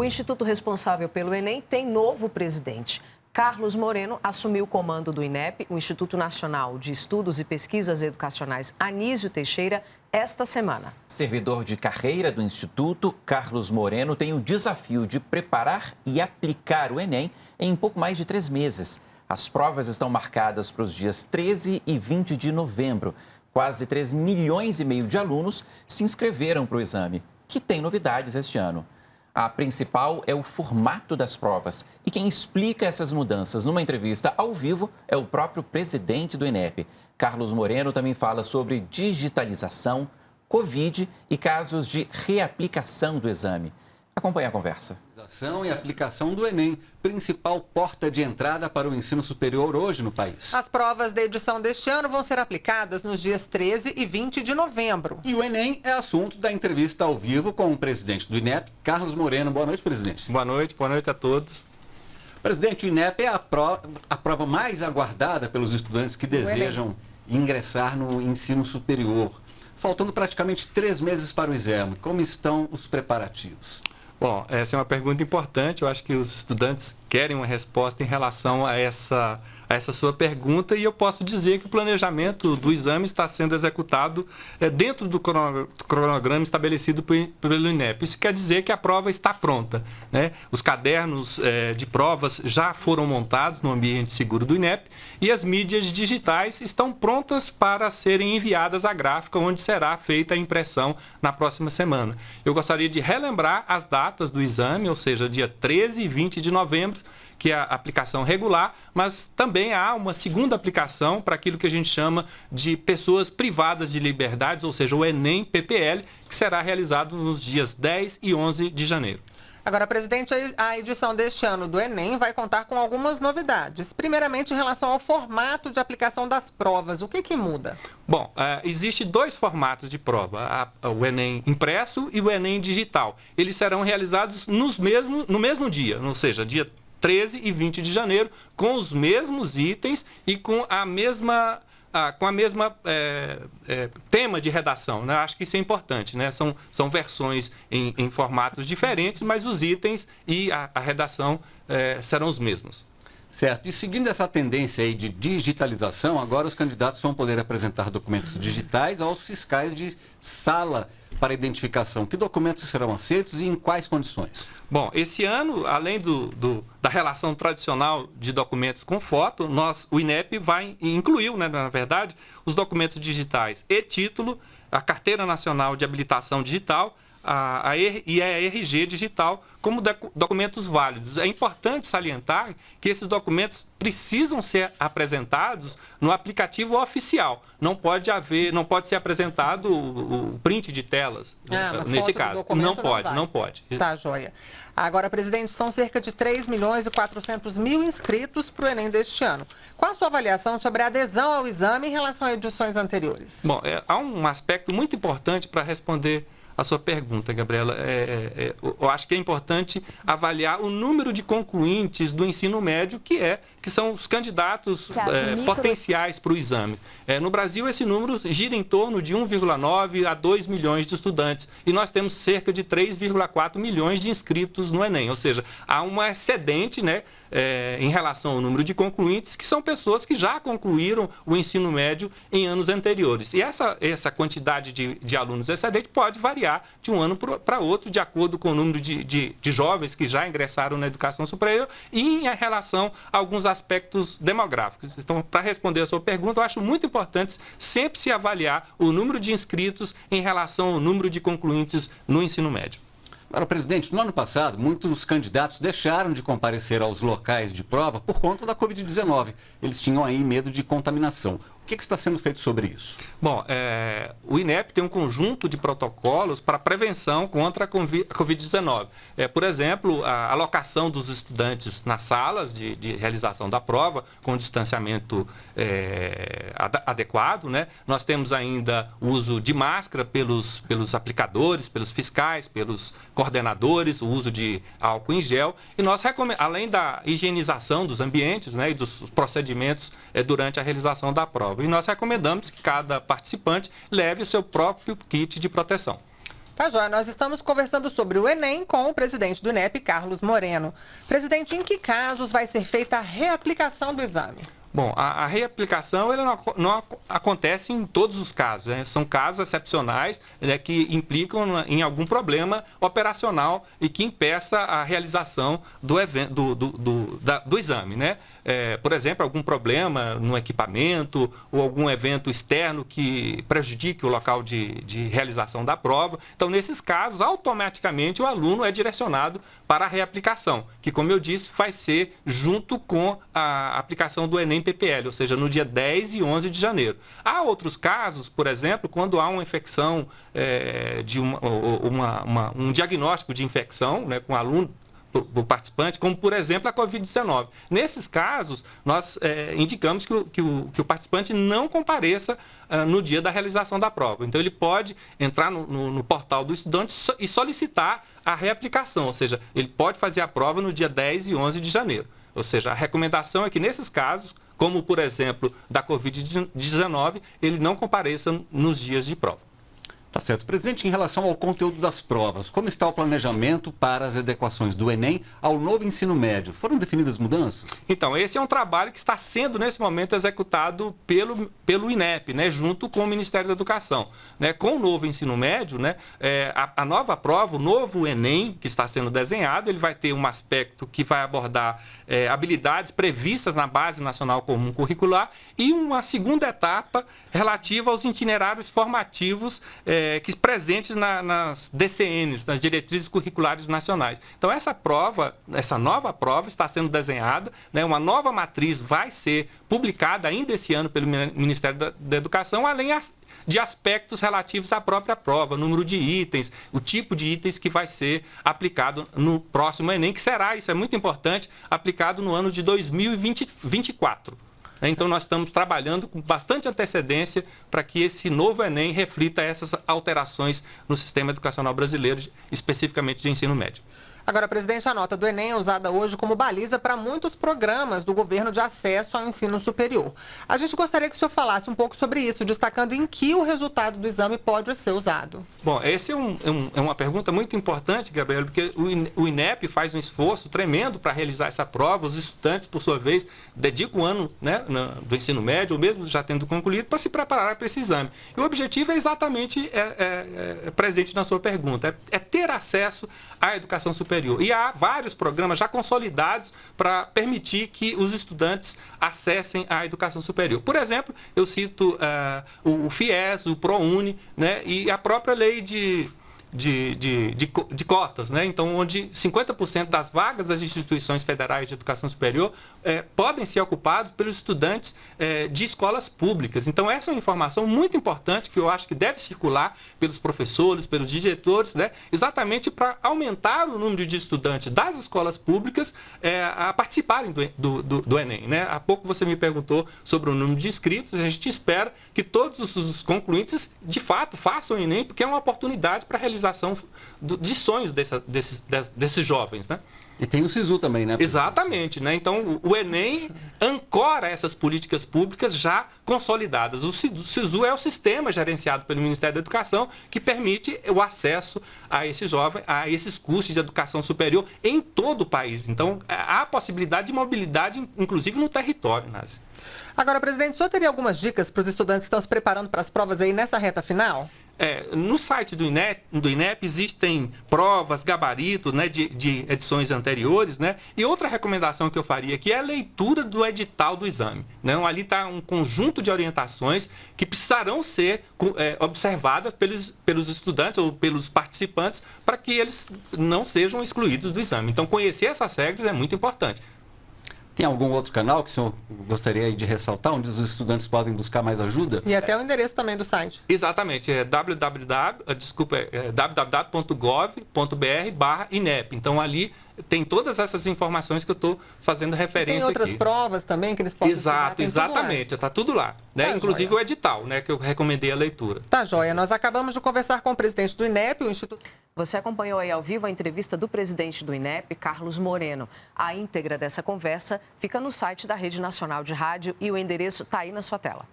O instituto responsável pelo Enem tem novo presidente. Carlos Moreno assumiu o comando do INEP, o Instituto Nacional de Estudos e Pesquisas Educacionais Anísio Teixeira, esta semana. Servidor de carreira do Instituto, Carlos Moreno tem o desafio de preparar e aplicar o Enem em pouco mais de 3 meses. As provas estão marcadas para os dias 13 e 20 de novembro. Quase 3,5 milhões de alunos se inscreveram para o exame, que tem novidades este ano. A principal é o formato das provas. E quem explica essas mudanças numa entrevista ao vivo é o próprio presidente do INEP. Carlos Moreno também fala sobre digitalização, Covid e casos de reaplicação do exame. Acompanhe a conversa. E aplicação do Enem, principal porta de entrada para o ensino superior hoje no país. As provas da edição deste ano vão ser aplicadas nos dias 13 e 20 de novembro. E o Enem é assunto da entrevista ao vivo com o presidente do INEP, Carlos Moreno. Boa noite, presidente. Boa noite a todos. Presidente, o INEP é a prova mais aguardada pelos estudantes que desejam ingressar no ensino superior. Faltando praticamente 3 meses para o exame, como estão os preparativos? Bom, essa é uma pergunta importante. Eu acho que os estudantes querem uma resposta em relação a essa sua pergunta e eu posso dizer que o planejamento do exame está sendo executado dentro do cronograma estabelecido pelo INEP. Isso quer dizer que a prova está pronta, né? Os cadernos de provas já foram montados no ambiente seguro do INEP e as mídias digitais estão prontas para serem enviadas à gráfica, onde será feita a impressão na próxima semana. Eu gostaria de relembrar as datas do exame, ou seja, dia 13 e 20 de novembro, que é a aplicação regular, mas também há uma segunda aplicação para aquilo que a gente chama de pessoas privadas de liberdades, ou seja, o Enem-PPL, que será realizado nos dias 10 e 11 de janeiro. Agora, presidente, a edição deste ano do Enem vai contar com algumas novidades. Primeiramente, em relação ao formato de aplicação das provas, o que muda? Bom, existe 2 formatos de prova, o Enem impresso e o Enem digital. Eles serão realizados no mesmo dia, ou seja, dia 13 e 20 de janeiro, com os mesmos itens e com a mesma tema de redação, né? Acho que isso é importante, né? São versões em formatos diferentes, mas os itens e a redação serão os mesmos. Certo. E seguindo essa tendência aí de digitalização, agora os candidatos vão poder apresentar documentos digitais aos fiscais de sala para identificação. Que documentos serão aceitos e em quais condições? Bom, esse ano, além da relação tradicional de documentos com foto, o INEP incluiu, né, na verdade, os documentos digitais e título, a Carteira Nacional de Habilitação Digital e a RG digital como documentos válidos. É importante salientar que esses documentos precisam ser apresentados no aplicativo oficial. Não pode ser apresentado o print de telas, nesse caso. Não pode. Tá, joia. Agora, presidente, são cerca de 3.400.000 inscritos para o Enem deste ano. Qual a sua avaliação sobre a adesão ao exame em relação a edições anteriores? Bom, há um aspecto muito importante para responder a sua pergunta, Gabriela. Eu acho que é importante avaliar o número de concluintes do ensino médio, que são os candidatos potenciais para o exame. No Brasil, esse número gira em torno de 1,9 a 2 milhões de estudantes. E nós temos cerca de 3,4 milhões de inscritos no Enem. Ou seja, há um excedente, né, em relação ao número de concluintes, que são pessoas que já concluíram o ensino médio em anos anteriores. E essa quantidade de alunos excedente pode variar de um ano para outro, de acordo com o número de jovens que já ingressaram na educação superior e em relação a alguns aspectos demográficos. Então, para responder a sua pergunta, eu acho muito importante sempre se avaliar o número de inscritos em relação ao número de concluintes no ensino médio. Agora, presidente, no ano passado, muitos candidatos deixaram de comparecer aos locais de prova por conta da Covid-19. Eles tinham aí medo de contaminação. O que está sendo feito sobre isso? Bom, o INEP tem um conjunto de protocolos para prevenção contra a Covid-19. Por exemplo, a alocação dos estudantes nas salas de realização da prova com distanciamento adequado, né? Nós temos ainda o uso de máscara pelos aplicadores, pelos fiscais, pelos coordenadores, o uso de álcool em gel. E nós além da higienização dos ambientes, né, e dos procedimentos durante a realização da prova. E nós recomendamos que cada participante leve o seu próprio kit de proteção. Tá, joia. Nós estamos conversando sobre o Enem com o presidente do INEP, Carlos Moreno. Presidente, em que casos vai ser feita a reaplicação do exame? Bom, a reaplicação ela não acontece em todos os casos, né? São casos excepcionais, né, que implicam em algum problema operacional e que impeça a realização do exame, né? Por exemplo, algum problema no equipamento ou algum evento externo que prejudique o local de realização da prova. Então, nesses casos, automaticamente o aluno é direcionado para a reaplicação, que, como eu disse, vai ser junto com a aplicação do Enem PPL, ou seja, no dia 10 e 11 de janeiro. Há outros casos, por exemplo, quando há uma infecção, um diagnóstico de infecção, né, com o aluno, o participante, como, por exemplo, a Covid-19. Nesses casos, nós indicamos que o participante não compareça no dia da realização da prova. Então, ele pode entrar no portal do estudante e solicitar a reaplicação, ou seja, ele pode fazer a prova no dia 10 e 11 de janeiro. Ou seja, a recomendação é que, nesses casos, como, por exemplo, da Covid-19, ele não compareça nos dias de prova. Tá certo. Presidente, em relação ao conteúdo das provas, como está o planejamento para as adequações do Enem ao novo ensino médio? Foram definidas mudanças? Então, esse é um trabalho que está sendo, nesse momento, executado pelo INEP, né, junto com o Ministério da Educação. Né, com o novo ensino médio, né, a nova prova, o novo Enem, que está sendo desenhado, ele vai ter um aspecto que vai abordar habilidades previstas na Base Nacional Comum Curricular e uma segunda etapa relativa aos itinerários formativos que presentes nas DCNs, nas Diretrizes Curriculares Nacionais. Então, essa nova prova está sendo desenhada, né, uma nova matriz vai ser publicada ainda esse ano pelo Ministério da Educação, além de aspectos relativos à própria prova, número de itens, o tipo de itens que vai ser aplicado no próximo Enem, que será, isso é muito importante, aplicado no ano de 2024. Então, nós estamos trabalhando com bastante antecedência para que esse novo Enem reflita essas alterações no sistema educacional brasileiro, especificamente de ensino médio. Agora, presidente, a nota do Enem é usada hoje como baliza para muitos programas do governo de acesso ao ensino superior. A gente gostaria que o senhor falasse um pouco sobre isso, destacando em que o resultado do exame pode ser usado. Bom, essa é uma pergunta muito importante, Gabriela, porque o INEP faz um esforço tremendo para realizar essa prova. Os estudantes, por sua vez, dedicam um ano, né, do ensino médio, ou mesmo já tendo concluído, para se preparar para esse exame. E o objetivo é exatamente presente na sua pergunta, é ter acesso à educação superior. E há vários programas já consolidados para permitir que os estudantes acessem a educação superior. Por exemplo, eu cito o FIES, o ProUni, né, e a própria lei de cotas, né? Então, onde 50% das vagas das instituições federais de educação superior podem ser ocupadas pelos estudantes de escolas públicas. Então, essa é uma informação muito importante que eu acho que deve circular pelos professores, pelos diretores, né? Exatamente para aumentar o número de estudantes das escolas públicas a participarem do Enem, né? Há pouco você me perguntou sobre o número de inscritos. A gente espera que todos os concluintes, de fato, façam o Enem, porque é uma oportunidade para realização de sonhos desses jovens, né? E tem o SISU também, né? Exatamente, né? Então, o Enem ancora essas políticas públicas já consolidadas. O SISU é o sistema gerenciado pelo Ministério da Educação que permite o acesso a esse jovem, a esses cursos de educação superior em todo o país. Então, há possibilidade de mobilidade, inclusive no território, Nazi. Agora, presidente, o senhor teria algumas dicas para os estudantes que estão se preparando para as provas aí nessa reta final? No site do INEP existem provas, gabaritos, né, de edições anteriores, né? E outra recomendação que eu faria aqui é a leitura do edital do exame, né? Ali está um conjunto de orientações que precisarão ser observadas pelos estudantes ou pelos participantes para que eles não sejam excluídos do exame. Então, conhecer essas regras é muito importante. Tem algum outro canal que o senhor gostaria de ressaltar, onde os estudantes podem buscar mais ajuda? E até o endereço também do site. Exatamente, www.gov.br/INEP. Então, ali tem todas essas informações que eu estou fazendo referência aqui. Tem outras provas também que eles podem estudar? Exatamente, está tudo lá. Né? Tá, inclusive joia. o edital, né, que eu recomendei a leitura. Tá, joia. Nós acabamos de conversar com o presidente do INEP, o Instituto... Você acompanhou aí ao vivo a entrevista do presidente do INEP, Carlos Moreno. A íntegra dessa conversa fica no site da Rede Nacional de Rádio e o endereço está aí na sua tela.